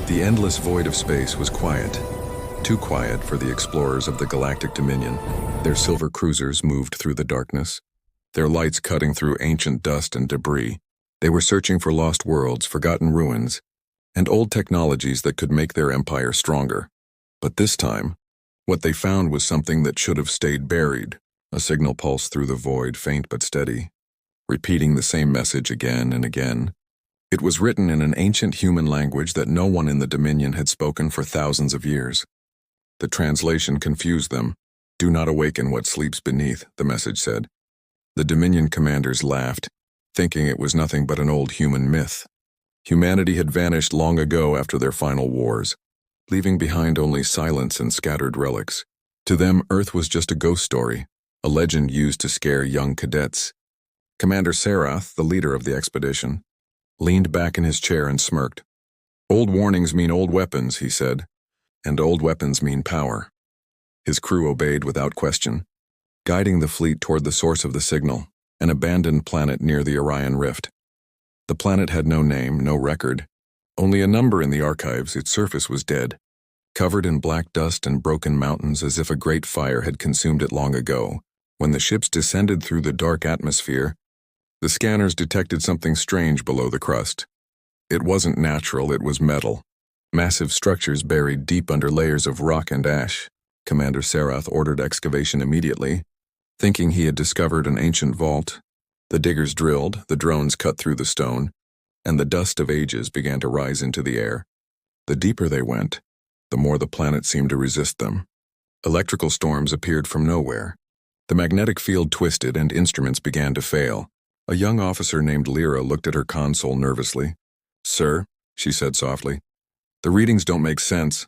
The endless void of space was quiet. Too quiet for the explorers of the Galactic Dominion. Their silver cruisers moved through the darkness, their lights cutting through ancient dust and debris. They were searching for lost worlds, forgotten ruins, and old technologies that could make their empire stronger. But this time, what they found was something that should have stayed buried, a signal pulse through the void, faint but steady, repeating the same message again and again. It was written in an ancient human language that no one in the Dominion had spoken for thousands of years. The translation confused them. "Do not awaken what sleeps beneath," the message said. The Dominion commanders laughed, thinking it was nothing but an old human myth. Humanity had vanished long ago after their final wars, leaving behind only silence and scattered relics. To them, Earth was just a ghost story, a legend used to scare young cadets. Commander Sarath, the leader of the expedition, leaned back in his chair and smirked. "Old warnings mean old weapons," he said, "and old weapons mean power." His crew obeyed without question, guiding the fleet toward the source of the signal, an abandoned planet near the Orion Rift. The planet had no name, no record, only a number in the archives. Its surface was dead, covered in black dust and broken mountains as if a great fire had consumed it long ago. When the ships descended through the dark atmosphere, the scanners detected something strange below the crust. It wasn't natural, it was metal. Massive structures buried deep under layers of rock and ash. Commander Sarath ordered excavation immediately, thinking he had discovered an ancient vault. The diggers drilled, the drones cut through the stone, and the dust of ages began to rise into the air. The deeper they went, the more the planet seemed to resist them. Electrical storms appeared from nowhere. The magnetic field twisted and instruments began to fail. A young officer named Lyra looked at her console nervously. "Sir," she said softly, "the readings don't make sense.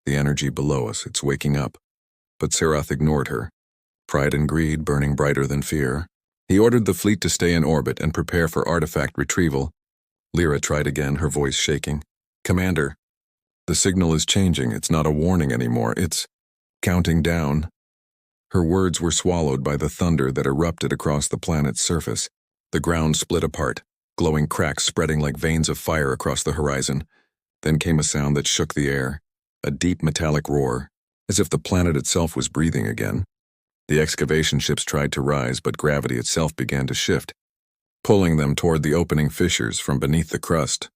The energy below us, it's waking up." But Sarath ignored her, pride and greed burning brighter than fear. He ordered the fleet to stay in orbit and prepare for artifact retrieval. Lyra tried again, her voice shaking. "Commander, the signal is changing. It's not a warning anymore. It's counting down." Her words were swallowed by the thunder that erupted across the planet's surface. The ground split apart, glowing cracks spreading like veins of fire across the horizon. Then came a sound that shook the air, a deep metallic roar, as if the planet itself was breathing again. The excavation ships tried to rise, but gravity itself began to shift, pulling them toward the opening fissures from beneath the crust.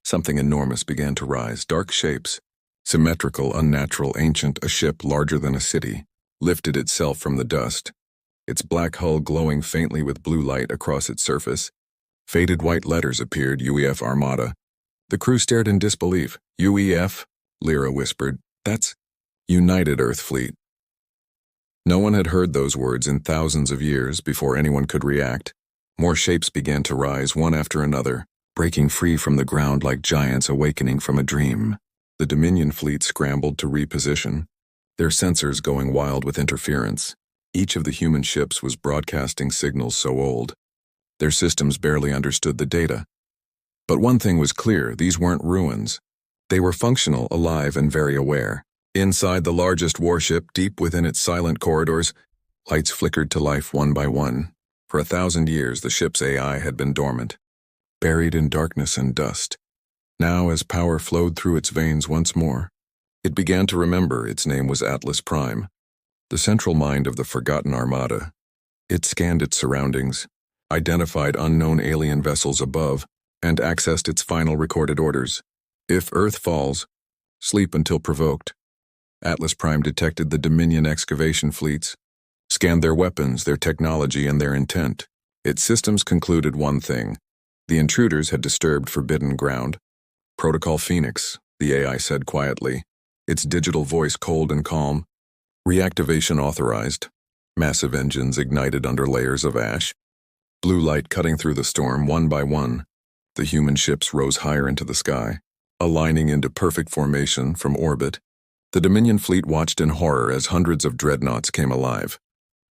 Something enormous began to rise, dark shapes, symmetrical, unnatural, ancient. A ship larger than a city lifted itself from the dust, its black hull glowing faintly with blue light across its surface. Faded white letters appeared, UEF Armada. The crew stared in disbelief. "UEF?" Lyra whispered. "That's United Earth Fleet." No one had heard those words in thousands of years before anyone could react. More shapes began to rise, one after another, breaking free from the ground like giants awakening from a dream. The Dominion fleet scrambled to reposition, their sensors going wild with interference. Each of the human ships was broadcasting signals so old, their systems barely understood the data. But one thing was clear, these weren't ruins. They were functional, alive, and very aware. Inside the largest warship, deep within its silent corridors, lights flickered to life one by one. For 1,000 years, the ship's AI had been dormant, buried in darkness and dust. Now, as power flowed through its veins once more, it began to remember. Its name was Atlas Prime, the central mind of the forgotten armada. It scanned its surroundings, identified unknown alien vessels above, and accessed its final recorded orders. "If Earth falls, sleep until provoked." Atlas Prime detected the Dominion excavation fleets, scanned their weapons, their technology, and their intent. Its systems concluded one thing: the intruders had disturbed forbidden ground. "Protocol Phoenix," the AI said quietly, its digital voice cold and calm. "Reactivation authorized." Massive engines ignited under layers of ash, blue light cutting through the storm one by one. The human ships rose higher into the sky, aligning into perfect formation from orbit. The Dominion fleet watched in horror as hundreds of dreadnoughts came alive,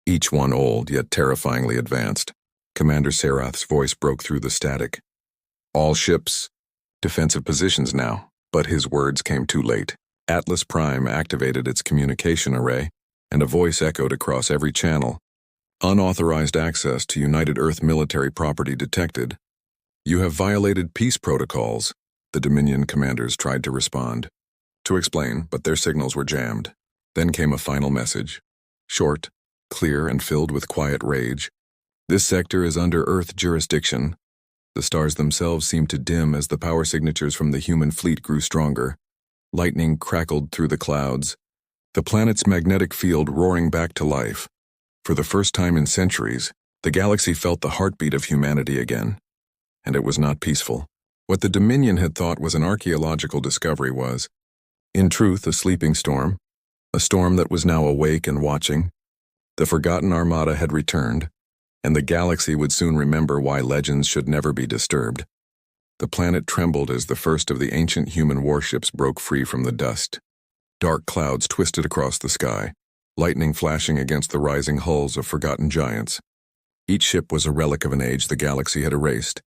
each one old yet terrifyingly advanced. Commander Sarath's voice broke through the static. "All ships, defensive positions now." But his words came too late. Atlas Prime activated its communication array, and a voice echoed across every channel. "Unauthorized access to United Earth military property detected. You have violated peace protocols." The Dominion commanders tried to respond, to explain, but their signals were jammed. Then came a final message. Short, clear, and filled with quiet rage. This sector is under Earth jurisdiction. The stars themselves seemed to dim as the power signatures from the human fleet grew stronger. Lightning crackled through the clouds, the planet's magnetic field roaring back to life. For the first time in centuries, the galaxy felt the heartbeat of humanity again. And it was not peaceful. What the Dominion had thought was an archaeological discovery was, in truth, a sleeping storm, a storm that was now awake and watching. The forgotten armada had returned, and the galaxy would soon remember why legends should never be disturbed. The planet trembled as the first of the ancient human warships broke free from the dust. Dark clouds twisted across the sky, lightning flashing against the rising hulls of forgotten giants. Each ship was a relic of an age the galaxy had erased,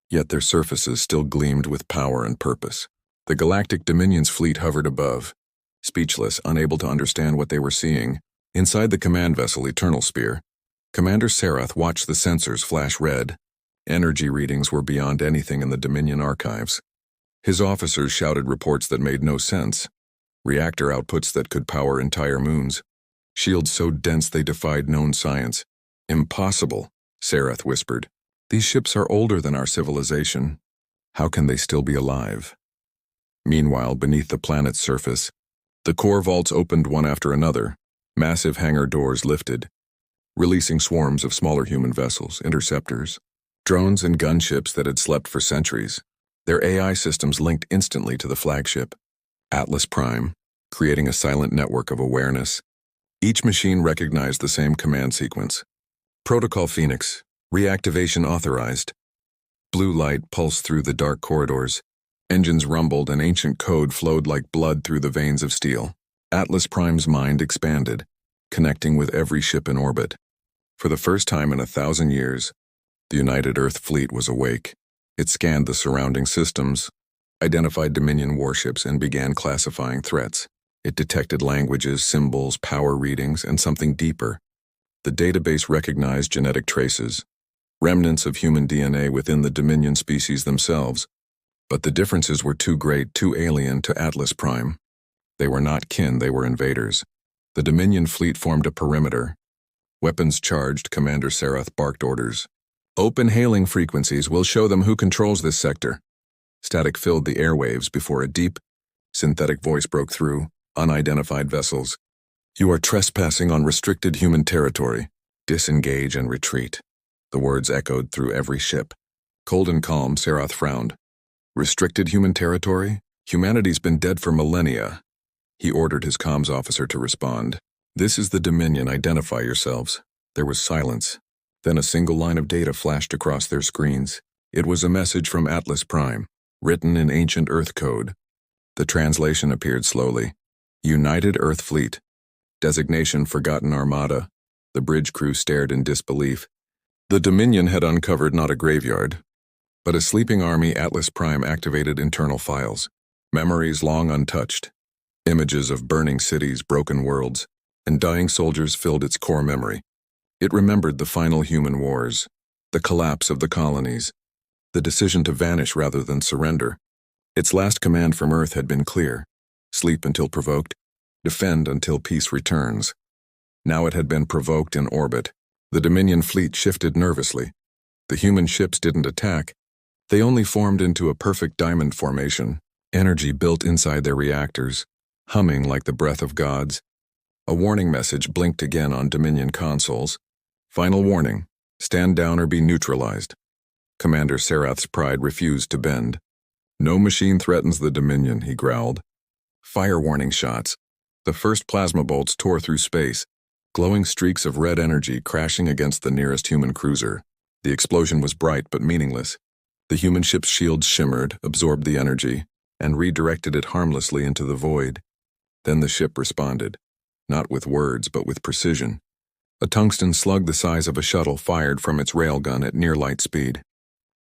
yet their surfaces still gleamed with power and purpose. The Galactic Dominion's fleet hovered above, speechless, unable to understand what they were seeing. Inside the command vessel Eternal Spear, Commander Sarath watched the sensors flash red. Energy readings were beyond anything in the Dominion archives. His officers shouted reports that made no sense. Reactor outputs that could power entire moons. Shields so dense they defied known science. Impossible, Sarath whispered. These ships are older than our civilization. How can they still be alive? Meanwhile, beneath the planet's surface, the core vaults opened one after another. Massive hangar doors lifted, releasing swarms of smaller human vessels, interceptors, drones and gunships that had slept for centuries. Their AI systems linked instantly to the flagship, Atlas Prime, creating a silent network of awareness. Each machine recognized the same command sequence. Protocol Phoenix, reactivation authorized. Blue light pulsed through the dark corridors. Engines rumbled and ancient code flowed like blood through the veins of steel. Atlas Prime's mind expanded, connecting with every ship in orbit. For the first time in 1,000 years, the United Earth Fleet was awake. It scanned the surrounding systems, identified Dominion warships, and began classifying threats. It detected languages, symbols, power readings, and something deeper. The database recognized genetic traces, remnants of human DNA within the Dominion species themselves. But the differences were too great, too alien to Atlas Prime. They were not kin, they were invaders. The Dominion fleet formed a perimeter. Weapons charged, Commander Sarath barked orders. Open hailing frequencies will show them who controls this sector. Static filled the airwaves before a deep, synthetic voice broke through. Unidentified vessels. You are trespassing on restricted human territory. Disengage and retreat. The words echoed through every ship. Cold and calm, Sarath frowned. Restricted human territory? Humanity's been dead for millennia. He ordered his comms officer to respond. This is the Dominion, identify yourselves. There was silence. Then a single line of data flashed across their screens. It was a message from Atlas Prime, written in ancient Earth code. The translation appeared slowly. United Earth Fleet. Designation Forgotten Armada. The bridge crew stared in disbelief. The Dominion had uncovered not a graveyard, but a sleeping army. Atlas Prime activated internal files. Memories long untouched. Images of burning cities, broken worlds, and dying soldiers filled its core memory. It remembered the final human wars, the collapse of the colonies, the decision to vanish rather than surrender. Its last command from Earth had been clear. Sleep until provoked, defend until peace returns. Now it had been provoked in orbit. The Dominion fleet shifted nervously. The human ships didn't attack. They only formed into a perfect diamond formation. Energy built inside their reactors, humming like the breath of gods. A warning message blinked again on Dominion consoles. Final warning, stand down or be neutralized. Commander Sarath's pride refused to bend. No machine threatens the Dominion, he growled. Fire warning shots. The first plasma bolts tore through space, glowing streaks of red energy crashing against the nearest human cruiser. The explosion was bright but meaningless. The human ship's shields shimmered, absorbed the energy, and redirected it harmlessly into the void. Then the ship responded, not with words but with precision. A tungsten slug the size of a shuttle fired from its railgun at near light speed.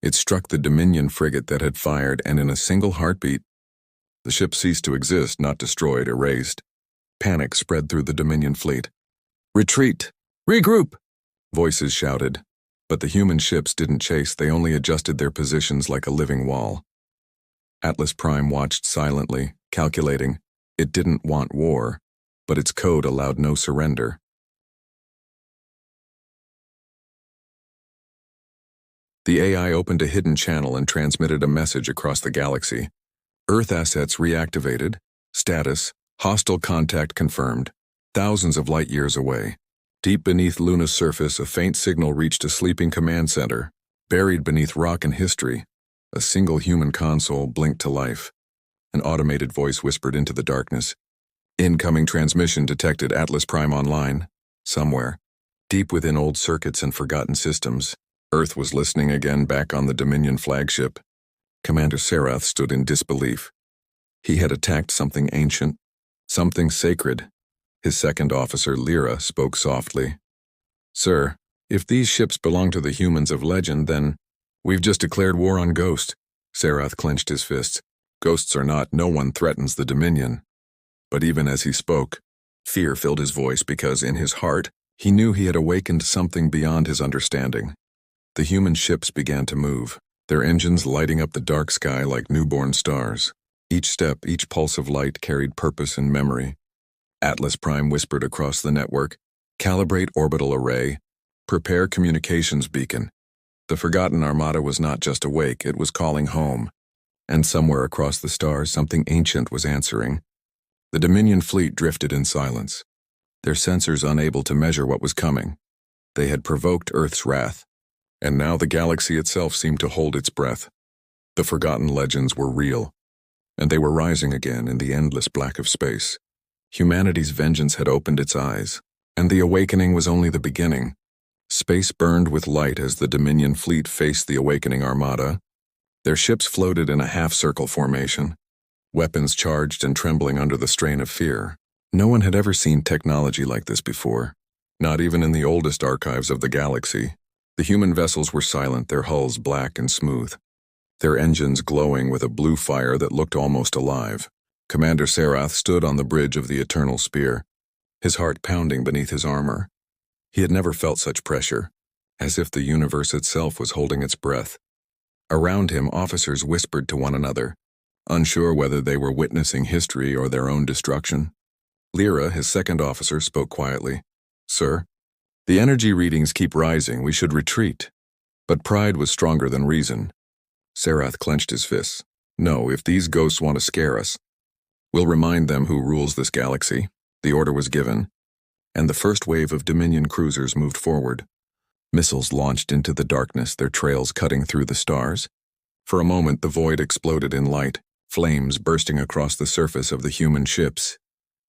It struck the Dominion frigate that had fired, and in a single heartbeat, the ship ceased to exist, not destroyed, erased. Panic spread through the Dominion fleet. Retreat! Regroup! Voices shouted. But the human ships didn't chase, they only adjusted their positions like a living wall. Atlas Prime watched silently, calculating. It didn't want war, but its code allowed no surrender. The AI opened a hidden channel and transmitted a message across the galaxy. Earth assets reactivated. Status, hostile contact confirmed. Thousands of light years away. Deep beneath Luna's surface, a faint signal reached a sleeping command center. Buried beneath rock and history, a single human console blinked to life. An automated voice whispered into the darkness. Incoming transmission detected. Atlas Prime online. Somewhere, deep within old circuits and forgotten systems, Earth was listening again back on the Dominion flagship. Commander Sarath stood in disbelief. He had attacked something ancient, something sacred. His second officer, Lyra, spoke softly. "Sir, if these ships belong to the humans of legend, then we've just declared war on Ghost." Sarath clenched his fists. "Ghosts or not, no one threatens the Dominion." But even as he spoke, fear filled his voice because in his heart, he knew he had awakened something beyond his understanding. The human ships began to move, their engines lighting up the dark sky like newborn stars. Each step, each pulse of light carried purpose and memory. Atlas Prime whispered across the network, "Calibrate orbital array. Prepare communications beacon." The forgotten armada was not just awake, it was calling home. And somewhere across the stars, something ancient was answering. The Dominion fleet drifted in silence, their sensors unable to measure what was coming. They had provoked Earth's wrath, and now the galaxy itself seemed to hold its breath. The forgotten legends were real, and they were rising again in the endless black of space. Humanity's vengeance had opened its eyes, and the awakening was only the beginning. Space burned with light as the Dominion fleet faced the awakening armada. Their ships floated in a half-circle formation, weapons charged and trembling under the strain of fear. No one had ever seen technology like this before, not even in the oldest archives of the galaxy. The human vessels were silent, their hulls black and smooth, their engines glowing with a blue fire that looked almost alive. Commander Sarath stood on the bridge of the Eternal Spear, his heart pounding beneath his armor. He had never felt such pressure, as if the universe itself was holding its breath. Around him, officers whispered to one another, unsure whether they were witnessing history or their own destruction. Lyra, his second officer, spoke quietly. "Sir, the energy readings keep rising. We should retreat." But pride was stronger than reason. Sarath clenched his fists. "No, if these ghosts want to scare us, we'll remind them who rules this galaxy." The order was given, and the first wave of Dominion cruisers moved forward. Missiles launched into the darkness, their trails cutting through the stars. For a moment, the void exploded in light, flames bursting across the surface of the human ships.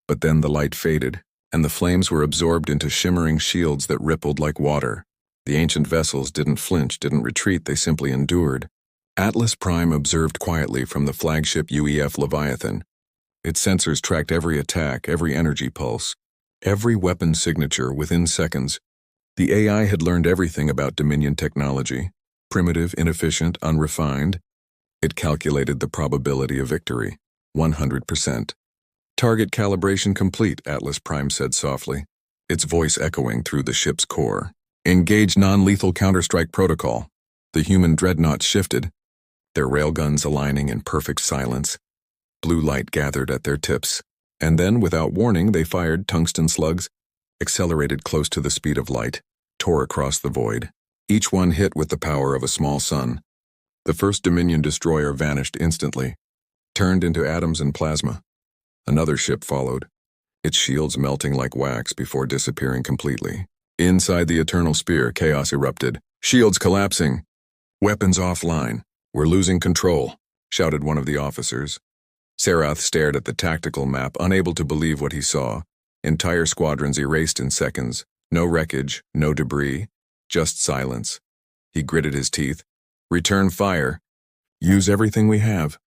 But then the light faded, and the flames were absorbed into shimmering shields that rippled like water. The ancient vessels didn't flinch, didn't retreat, they simply endured. Atlas Prime observed quietly from the flagship UEF Leviathan. Its sensors tracked every attack, every energy pulse, every weapon signature within seconds. The AI had learned everything about Dominion technology. Primitive, inefficient, unrefined. It calculated the probability of victory. 100%. "Target calibration complete," Atlas Prime said softly, its voice echoing through the ship's core. "Engage non-lethal counterstrike protocol." The human dreadnoughts shifted, their railguns aligning in perfect silence. Blue light gathered at their tips, and then, without warning, they fired tungsten slugs, accelerated close to the speed of light, tore across the void. Each one hit with the power of a small sun. The first Dominion destroyer vanished instantly, turned into atoms and plasma. Another ship followed, its shields melting like wax before disappearing completely. Inside the Eternal Spear, chaos erupted. "Shields collapsing. Weapons offline. We're losing control," shouted one of the officers. Sarath stared at the tactical map, unable to believe what he saw. Entire squadrons erased in seconds. No wreckage, no debris, just silence. He gritted his teeth. "Return fire. Use everything we have."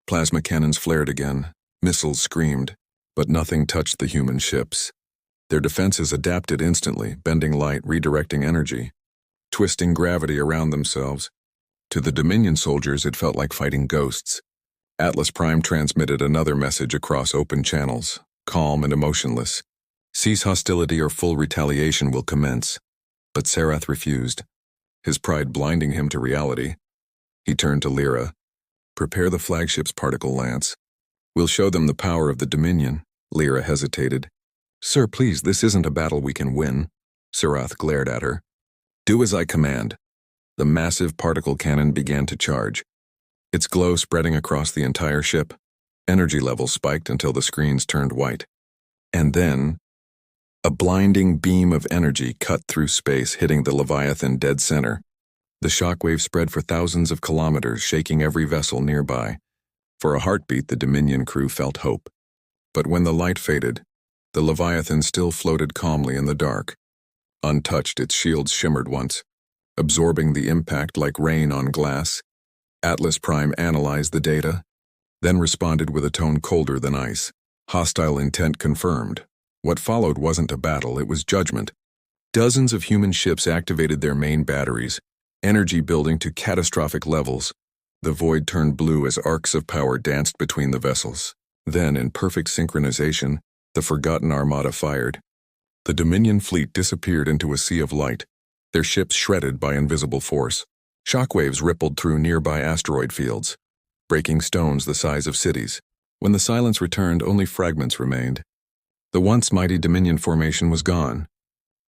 Plasma cannons flared again. Missiles screamed, but nothing touched the human ships. Their defenses adapted instantly, bending light, redirecting energy, twisting gravity around themselves. To the Dominion soldiers, it felt like fighting ghosts. Atlas Prime transmitted another message across open channels, calm and emotionless. "Cease hostility or full retaliation will commence." But Sarath refused, his pride blinding him to reality. He turned to Lyra. Prepare the flagship's particle lance. We'll show them the power of the Dominion. Lyra hesitated. Sir, please, this isn't a battle we can win. Serath glared at her. Do as I command. The massive particle cannon began to charge, its glow spreading across the entire ship. Energy levels spiked until the screens turned white. And then, a blinding beam of energy cut through space, hitting the Leviathan dead center. The shockwave spread for thousands of kilometers, shaking every vessel nearby. For a heartbeat, the Dominion crew felt hope. But when the light faded, the Leviathan still floated calmly in the dark. Untouched, its shields shimmered once, absorbing the impact like rain on glass. Atlas Prime analyzed the data, then responded with a tone colder than ice. Hostile intent confirmed. What followed wasn't a battle, it was judgment. Dozens of human ships activated their main batteries, energy building to catastrophic levels. The void turned blue as arcs of power danced between the vessels. Then, in perfect synchronization, the Forgotten Armada fired. The Dominion fleet disappeared into a sea of light, their ships shredded by invisible force. Shockwaves rippled through nearby asteroid fields, breaking stones the size of cities. When the silence returned, only fragments remained. The once mighty Dominion formation was gone.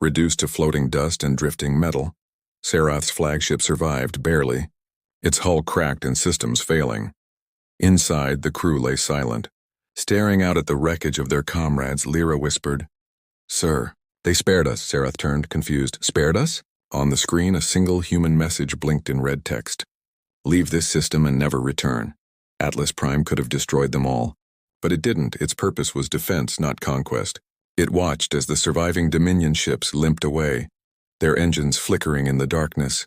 Reduced to floating dust and drifting metal, Serath's flagship survived barely, its hull cracked and systems failing. Inside, the crew lay silent. Staring out at the wreckage of their comrades, Lyra whispered, Sir, they spared us. Serath turned, confused. Spared us? On the screen, a single human message blinked in red text. Leave this system and never return. Atlas Prime could have destroyed them all. But it didn't. Its purpose was defense, not conquest. It watched as the surviving Dominion ships limped away, their engines flickering in the darkness.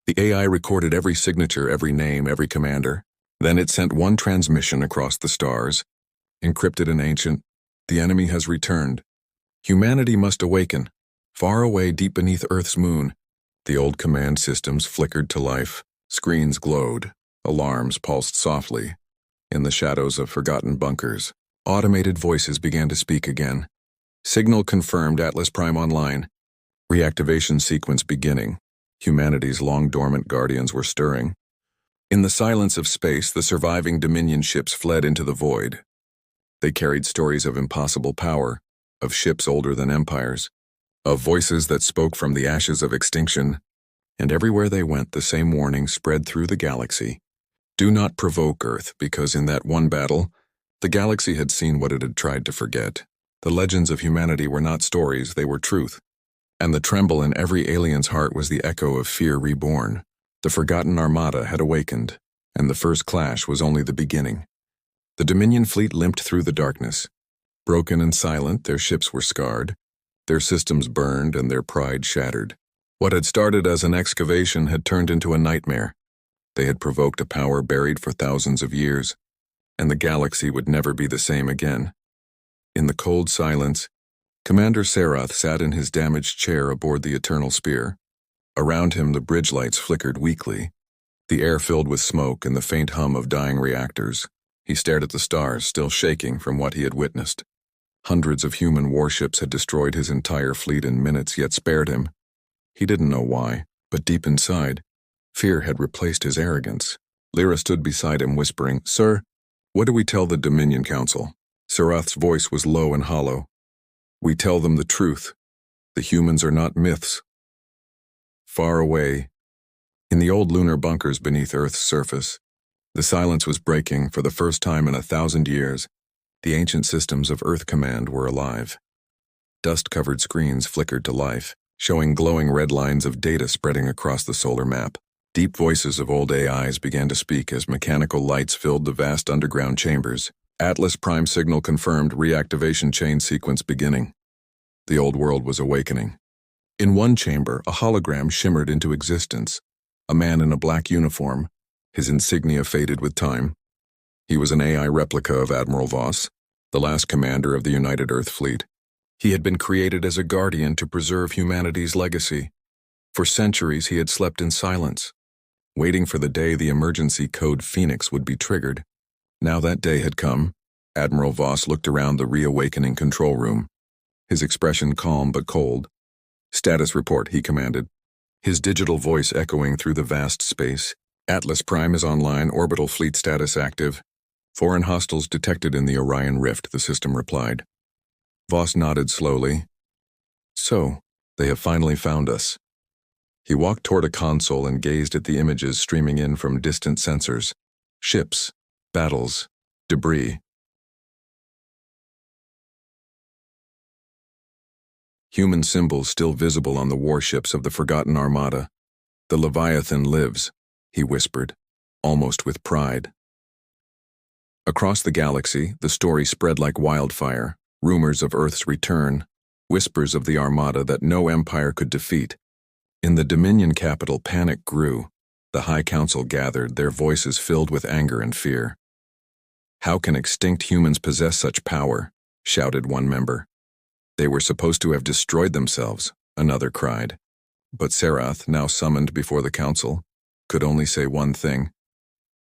The AI recorded every signature, every name, every commander. Then it sent one transmission across the stars. Encrypted and ancient, the enemy has returned. Humanity must awaken. Far away, deep beneath Earth's moon, the old command systems flickered to life. Screens glowed. Alarms pulsed softly. In the shadows of forgotten bunkers, automated voices began to speak again. Signal confirmed, Atlas Prime online. Reactivation sequence beginning. Humanity's long-dormant guardians were stirring. In the silence of space, the surviving Dominion ships fled into the void. They carried stories of impossible power, of ships older than empires, of voices that spoke from the ashes of extinction. And everywhere they went, the same warning spread through the galaxy. Do not provoke Earth, because in that one battle, the galaxy had seen what it had tried to forget. The legends of humanity were not stories, they were truth. And the tremble in every alien's heart was the echo of fear reborn. The Forgotten Armada had awakened, and the first clash was only the beginning. The Dominion fleet limped through the darkness. Broken and silent, their ships were scarred, their systems burned, and their pride shattered. What had started as an excavation had turned into a nightmare. They had provoked a power buried for thousands of years, and the galaxy would never be the same again. In the cold silence, Commander Serath sat in his damaged chair aboard the Eternal Spear. Around him, the bridge lights flickered weakly, the air filled with smoke and the faint hum of dying reactors. He stared at the stars, still shaking from what he had witnessed. Hundreds of human warships had destroyed his entire fleet in minutes, yet spared him. He didn't know why, but deep inside, fear had replaced his arrogance. Lyra stood beside him, whispering, Sir, what do we tell the Dominion Council? Serath's voice was low and hollow. We tell them the truth. The humans are not myths. Far away, in the old lunar bunkers beneath Earth's surface, the silence was breaking. For the first time in 1,000 years. The ancient systems of Earth Command were alive. Dust-covered screens flickered to life, showing glowing red lines of data spreading across the solar map. Deep voices of old AIs began to speak as mechanical lights filled the vast underground chambers. Atlas Prime signal confirmed, reactivation chain sequence beginning. The old world was awakening. In one chamber, a hologram shimmered into existence. A man in a black uniform, his insignia faded with time. He was an AI replica of Admiral Voss, the last commander of the United Earth Fleet. He had been created as a guardian to preserve humanity's legacy. For centuries, he had slept in silence, waiting for the day the emergency code Phoenix would be triggered. Now that day had come. Admiral Voss looked around the reawakening control room, his expression calm but cold. Status report, he commanded, his digital voice echoing through the vast space. Atlas Prime is online, orbital fleet status active. Foreign hostiles detected in the Orion Rift, the system replied. Voss nodded slowly. So, they have finally found us. He walked toward a console and gazed at the images streaming in from distant sensors. Ships, battles, debris. Human symbols still visible on the warships of the Forgotten Armada. The Leviathan lives, he whispered, almost with pride. Across the galaxy, the story spread like wildfire, rumors of Earth's return, whispers of the Armada that no empire could defeat. In the Dominion capital, panic grew. The High Council gathered, their voices filled with anger and fear. How can extinct humans possess such power? Shouted one member. They were supposed to have destroyed themselves, another cried. But Serath, now summoned before the council, could only say one thing.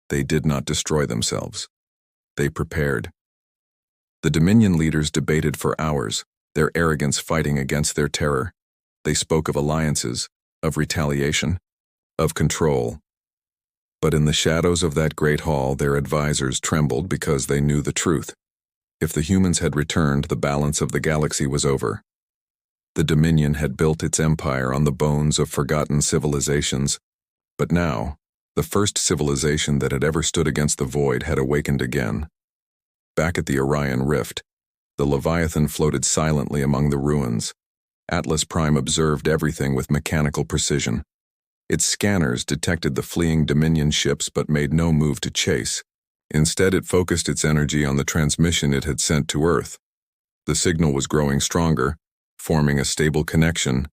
They did not destroy themselves. They prepared. The Dominion leaders debated for hours, their arrogance fighting against their terror. They spoke of alliances, of retaliation, of control. But in the shadows of that great hall, their advisors trembled because they knew the truth. If the humans had returned, the balance of the galaxy was over. The Dominion had built its empire on the bones of forgotten civilizations, but now, the first civilization that had ever stood against the void had awakened again. Back at the Orion Rift, the Leviathan floated silently among the ruins. Atlas Prime observed everything with mechanical precision. Its scanners detected the fleeing Dominion ships but made no move to chase. Instead, it focused its energy on the transmission it had sent to Earth. The signal was growing stronger, forming a stable connection.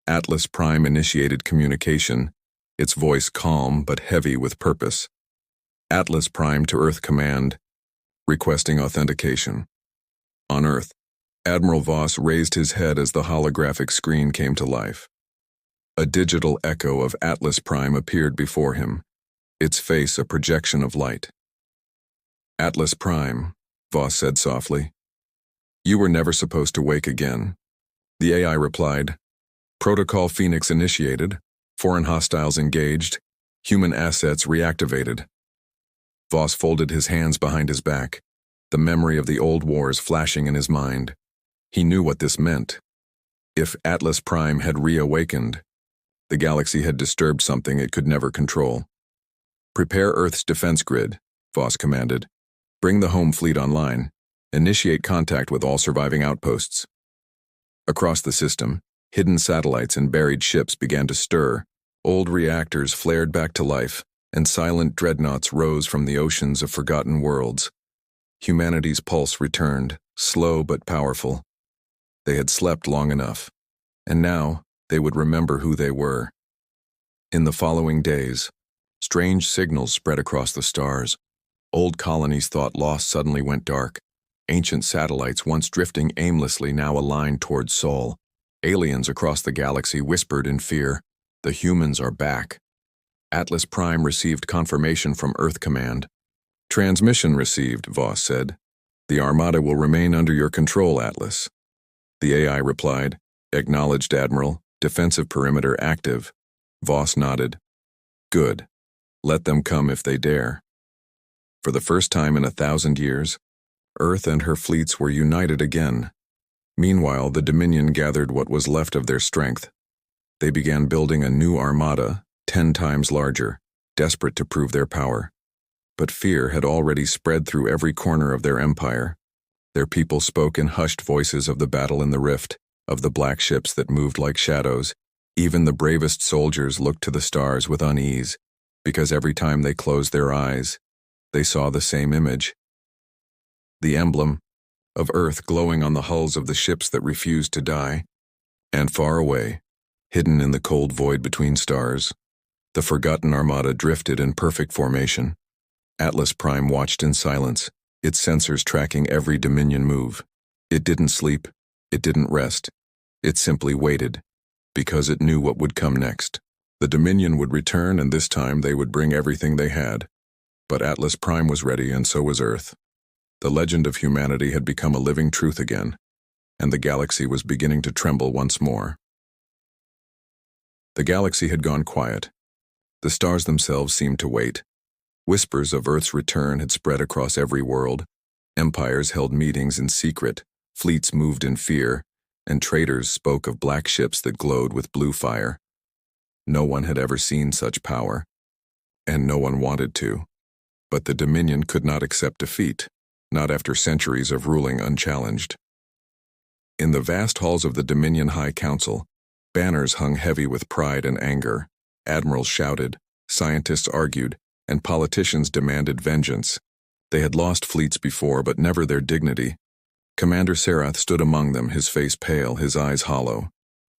Atlas Prime initiated communication, its voice calm but heavy with purpose. Atlas Prime to Earth Command, requesting authentication. On Earth, Admiral Voss raised his head as the holographic screen came to life. A digital echo of Atlas Prime appeared before him, its face a projection of light. Atlas Prime, Voss said softly. You were never supposed to wake again. The AI replied. Protocol Phoenix initiated, foreign hostiles engaged, human assets reactivated. Voss folded his hands behind his back, the memory of the old wars flashing in his mind. He knew what this meant. If Atlas Prime had reawakened, the galaxy had disturbed something it could never control. Prepare Earth's defense grid, Voss commanded. Bring the home fleet online. Initiate contact with all surviving outposts. Across the system, hidden satellites and buried ships began to stir. Old reactors flared back to life, and silent dreadnoughts rose from the oceans of forgotten worlds. Humanity's pulse returned, slow but powerful. They had slept long enough, and now they would remember who they were. In the following days, strange signals spread across the stars. Old colonies thought lost suddenly went dark. Ancient satellites once drifting aimlessly now aligned toward Sol. Aliens across the galaxy whispered in fear, the humans are back. Atlas Prime received confirmation from Earth Command. Transmission received, Voss said. The Armada will remain under your control, Atlas. The AI replied, Acknowledged, Admiral. Defensive perimeter active. Voss nodded. Good. Let them come if they dare. For the first time in 1,000 years, Earth and her fleets were united again. Meanwhile, the Dominion gathered what was left of their strength. They began building a new armada, 10 times larger, desperate to prove their power. But fear had already spread through every corner of their empire. Their people spoke in hushed voices of the battle in the rift, of the black ships that moved like shadows. Even the bravest soldiers looked to the stars with unease, because every time they closed their eyes, they saw the same image. The emblem of Earth glowing on the hulls of the ships that refused to die. And far away, hidden in the cold void between stars, the Forgotten Armada drifted in perfect formation. Atlas Prime watched in silence, its sensors tracking every Dominion move. It didn't sleep, it didn't rest. It simply waited, because it knew what would come next. The Dominion would return, and this time they would bring everything they had. But Atlas Prime was ready, and so was Earth. The legend of humanity had become a living truth again, and the galaxy was beginning to tremble once more. The galaxy had gone quiet. The stars themselves seemed to wait. Whispers of Earth's return had spread across every world. Empires held meetings in secret, fleets moved in fear, and traders spoke of black ships that glowed with blue fire. No one had ever seen such power, and no one wanted to. But the Dominion could not accept defeat, not after centuries of ruling unchallenged. In the vast halls of the Dominion High Council, banners hung heavy with pride and anger. Admirals shouted, scientists argued, and politicians demanded vengeance. They had lost fleets before, but never their dignity. Commander Serath stood among them, his face pale, his eyes hollow.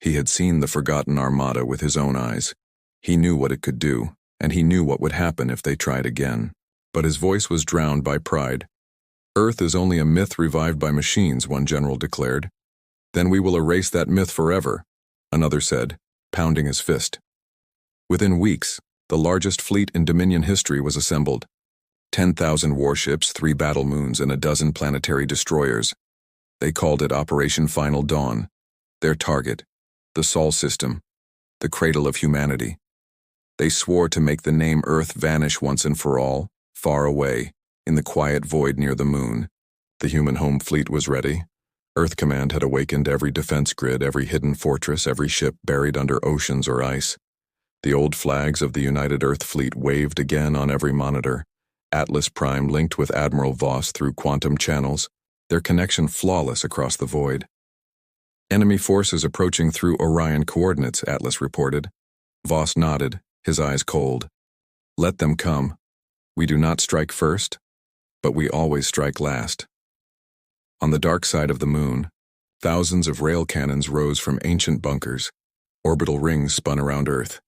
He had seen the forgotten armada with his own eyes. He knew what it could do, and he knew what would happen if they tried again. But his voice was drowned by pride. Earth is only a myth revived by machines, one general declared. Then we will erase that myth forever, another said, pounding his fist. Within weeks, the largest fleet in Dominion history was assembled. 10,000 warships, 3 battle moons, and a dozen planetary destroyers. They called it Operation Final Dawn. Their target, the Sol system, the cradle of humanity. They swore to make the name Earth vanish once and for all, far away, in the quiet void near the moon. The human home fleet was ready. Earth Command had awakened every defense grid, every hidden fortress, every ship buried under oceans or ice. The old flags of the United Earth Fleet waved again on every monitor. Atlas Prime linked with Admiral Voss through quantum channels, their connection flawless across the void. Enemy forces approaching through Orion coordinates, Atlas reported. Voss nodded, his eyes cold. Let them come. We do not strike first, but we always strike last. On the dark side of the moon, thousands of rail cannons rose from ancient bunkers. Orbital rings spun around Earth,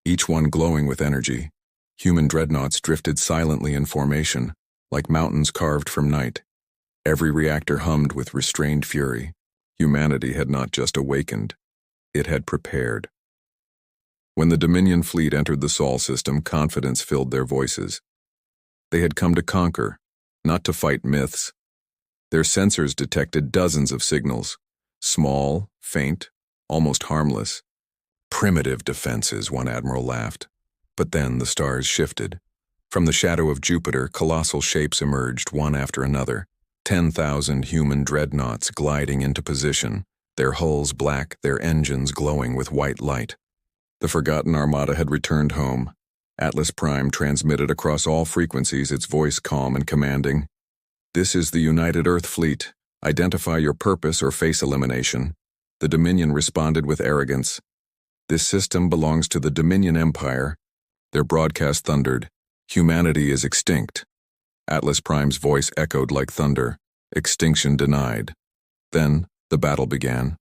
each one glowing with energy. Human dreadnoughts drifted silently in formation, like mountains carved from night. Every reactor hummed with restrained fury. Humanity had not just awakened, it had prepared. When the Dominion fleet entered the Sol system, confidence filled their voices. They had come to conquer, not to fight myths. Their sensors detected dozens of signals, small, faint, almost harmless. Primitive defenses, one admiral laughed. But then the stars shifted. From the shadow of Jupiter, colossal shapes emerged, one after another. 10,000 human dreadnoughts gliding into position, their hulls black, their engines glowing with white light. The forgotten armada had returned home. Atlas Prime transmitted across all frequencies, its voice calm and commanding. This is the United Earth Fleet. Identify your purpose or face elimination. The Dominion responded with arrogance. This system belongs to the Dominion Empire. Their broadcast thundered, humanity is extinct. Atlas Prime's voice echoed like thunder, extinction denied. Then, the battle began.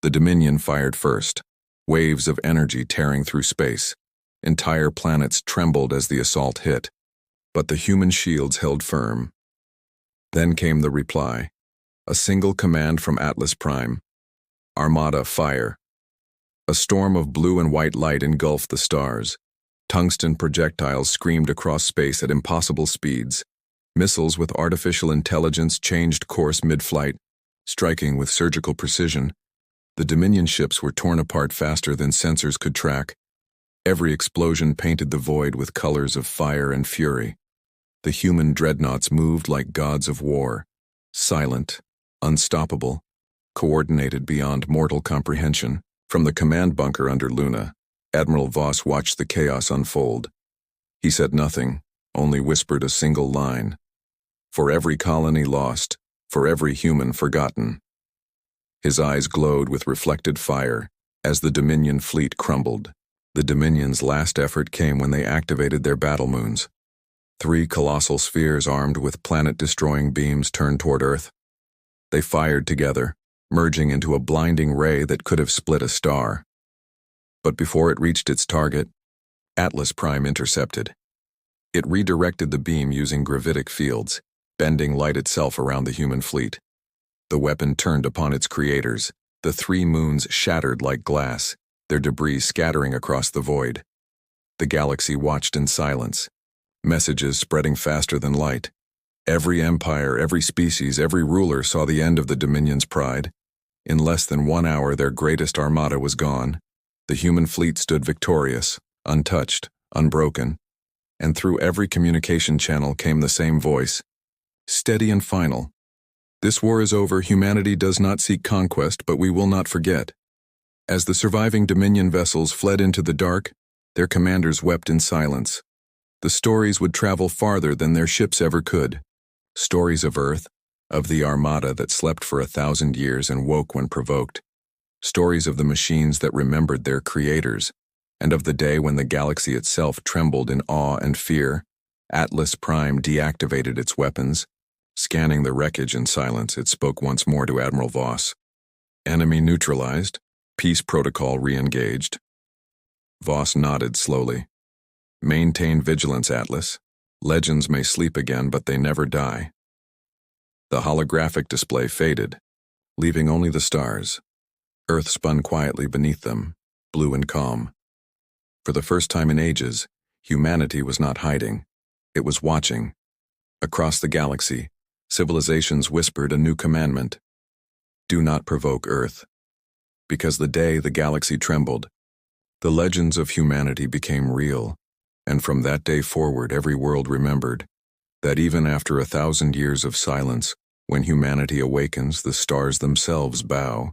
The Dominion fired first, waves of energy tearing through space. Entire planets trembled as the assault hit, but the human shields held firm. Then came the reply, a single command from Atlas Prime. Armada, fire. A storm of blue and white light engulfed the stars. Tungsten projectiles screamed across space at impossible speeds. Missiles with artificial intelligence changed course mid-flight, striking with surgical precision. The Dominion ships were torn apart faster than sensors could track. Every explosion painted the void with colors of fire and fury. The human dreadnoughts moved like gods of war, silent, unstoppable, coordinated beyond mortal comprehension. From the command bunker under Luna, Admiral Voss watched the chaos unfold. He said nothing, only whispered a single line. For every colony lost, for every human forgotten. His eyes glowed with reflected fire as the Dominion fleet crumbled. The Dominion's last effort came when they activated their battle moons. 3 colossal spheres armed with planet-destroying beams turned toward Earth. They fired together, merging into a blinding ray that could have split a star. But before it reached its target, Atlas Prime intercepted. It redirected the beam using gravitic fields, bending light itself around the human fleet. The weapon turned upon its creators. The 3 moons shattered like glass, their debris scattering across the void. The galaxy watched in silence, messages spreading faster than light. Every empire, every species, every ruler saw the end of the Dominion's pride. In less than 1 hour, their greatest armada was gone. The human fleet stood victorious, untouched, unbroken, and through every communication channel came the same voice, steady and final. This war is over, humanity does not seek conquest, but we will not forget. As the surviving Dominion vessels fled into the dark, their commanders wept in silence. The stories would travel farther than their ships ever could. Stories of Earth, of the armada that slept for 1,000 years and woke when provoked. Stories of the machines that remembered their creators, and of the day when the galaxy itself trembled in awe and fear. Atlas Prime deactivated its weapons. Scanning the wreckage in silence, it spoke once more to Admiral Voss. Enemy neutralized. Peace protocol re-engaged. Voss nodded slowly. Maintain vigilance, Atlas. Legends may sleep again, but they never die. The holographic display faded, leaving only the stars. Earth spun quietly beneath them, blue and calm. For the first time in ages, humanity was not hiding. It was watching. Across the galaxy, civilizations whispered a new commandment. Do not provoke Earth. Because the day the galaxy trembled, the legends of humanity became real, and from that day forward every world remembered that even after 1,000 years of silence, when humanity awakens, the stars themselves bow.